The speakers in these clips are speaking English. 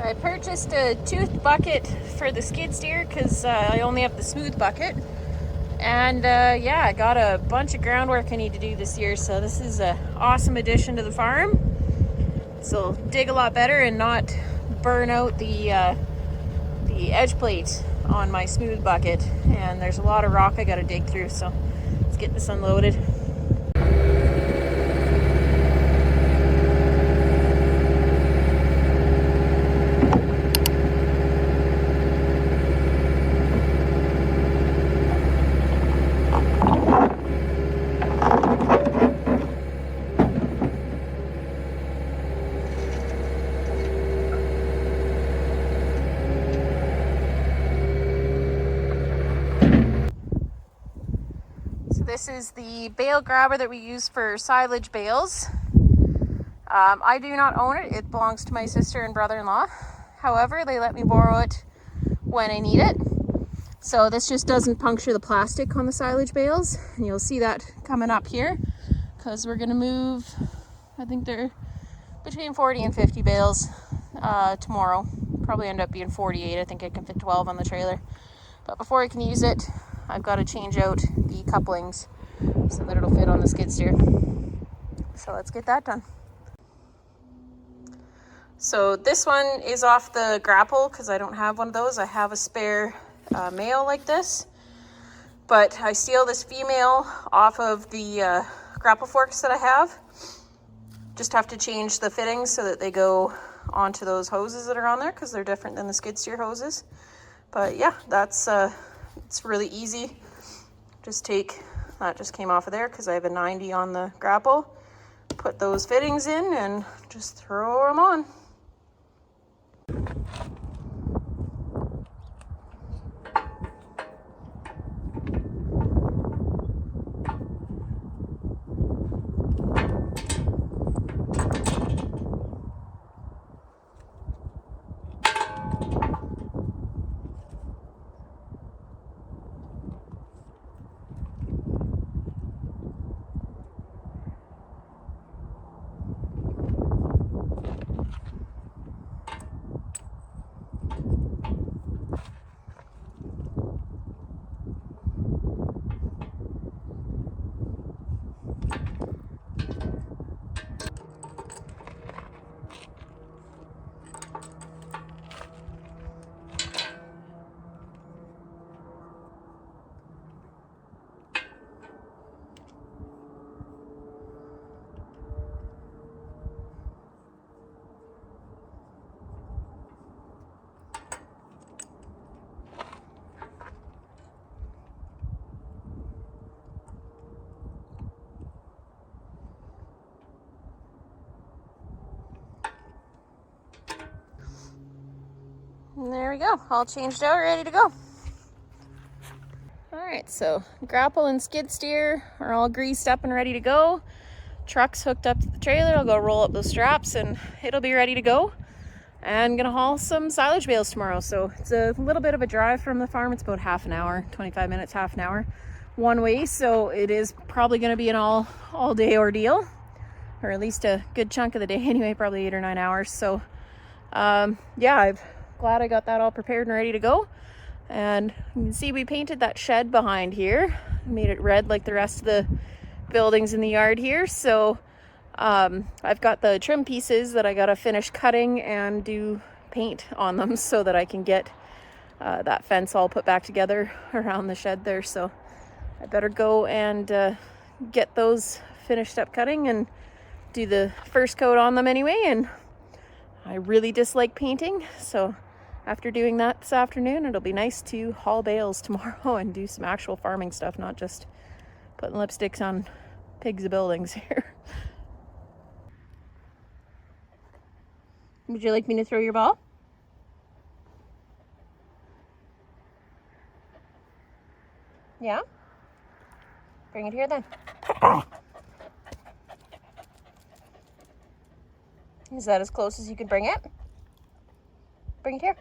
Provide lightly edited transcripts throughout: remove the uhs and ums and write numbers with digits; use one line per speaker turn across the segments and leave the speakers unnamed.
I purchased a toothed bucket for the skid steer because I only have the smooth bucket. And yeah, I got a bunch of groundwork I need to do this year, so this is an awesome addition to the farm. So dig a lot better and not burn out the edge plate on my smooth bucket. And there's a lot of rock I got to dig through, so let's get this unloaded. This is the bale grabber that we use for silage bales. I do not own it. It belongs to my sister and brother-in-law. However, they let me borrow it when I need it. So this just doesn't puncture the plastic on the silage bales. And you'll see that coming up here because we're going to move, I think they're between 40 and 50 bales tomorrow. Probably end up being 48. I think I can fit 12 on the trailer. But before I can use it, I've got to change out the couplings so that it'll fit on the skid steer. So let's get that done. So this one is off the grapple because I don't have one of those. I have a spare male like this, but I steal this female off of the grapple forks that I have. Just have to change the fittings so that they go onto those hoses that are on there because they're different than the skid steer hoses. But yeah, that's it's really easy. Just take, that just came off of there because I have a 90 on the grapple. Put those fittings in and just throw them on. And there we go, all changed out, ready to go. All right, so grapple and skid steer are all greased up and ready to go. Truck's hooked up to the trailer. I'll go roll up those straps and it'll be ready to go. And gonna haul some silage bales tomorrow. So it's a little bit of a drive from the farm. It's about half an hour, 25 minutes, half an hour one way. So it is probably gonna be an all day ordeal, or at least a good chunk of the day anyway, probably 8 or 9 hours. So yeah, I'm glad I got that all prepared and ready to go. And you can see we painted that shed behind here, made it red like the rest of the buildings in the yard here. So I've got the trim pieces that I gotta finish cutting and do paint on them so that I can get that fence all put back together around the shed there. So I better go and get those finished up cutting and do the first coat on them anyway. And I really dislike painting, so after doing that this afternoon, it'll be nice to haul bales tomorrow and do some actual farming stuff, not just putting lipsticks on pigs' buildings here. Would you like me to throw your ball? Yeah? Bring it here then. Is that as close as you could bring it? Bring it here.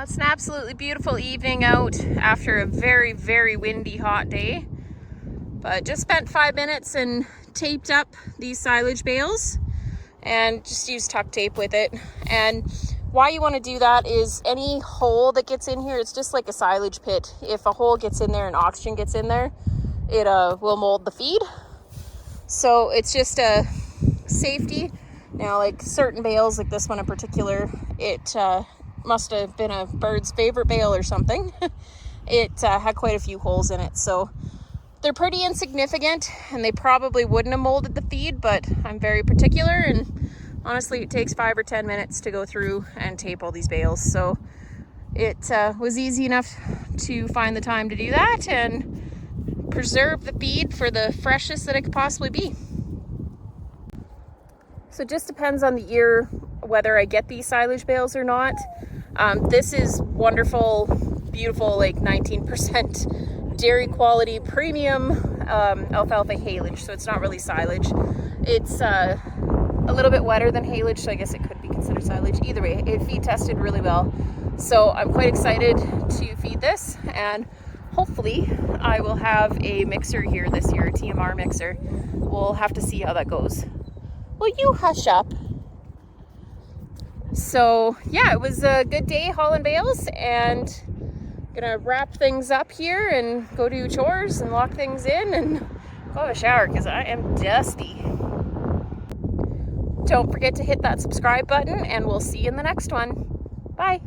It's an absolutely beautiful evening out after a very, very windy, hot day. But just spent 5 minutes and taped up these silage bales and just used tuck tape with it. And why you want to do that is any hole that gets in here, it's just like a silage pit. If a hole gets in there and oxygen gets in there, it will mold the feed. So it's just a safety. Now, like certain bales, like this one in particular, it must have been a bird's favorite bale or something. It had quite a few holes in it, so they're pretty insignificant and they probably wouldn't have molded the feed, but I'm very particular, and honestly it takes 5 or 10 minutes to go through and tape all these bales, so it was easy enough to find the time to do that and preserve the feed for the freshest that it could possibly be. So it just depends on the year whether I get these silage bales or not. This is wonderful, beautiful, like 19% dairy quality premium alfalfa haylage, so it's not really silage. It's a little bit wetter than haylage, so I guess it could be considered silage. Either way, it feed tested really well. So I'm quite excited to feed this, and hopefully I will have a mixer here this year, a TMR mixer. We'll have to see how that goes. Will you hush up? So yeah, it was a good day hauling bales, and gonna wrap things up here and go do chores and lock things in and go have a shower because I am dusty. Don't forget to hit that subscribe button, and we'll see you in the next one. Bye.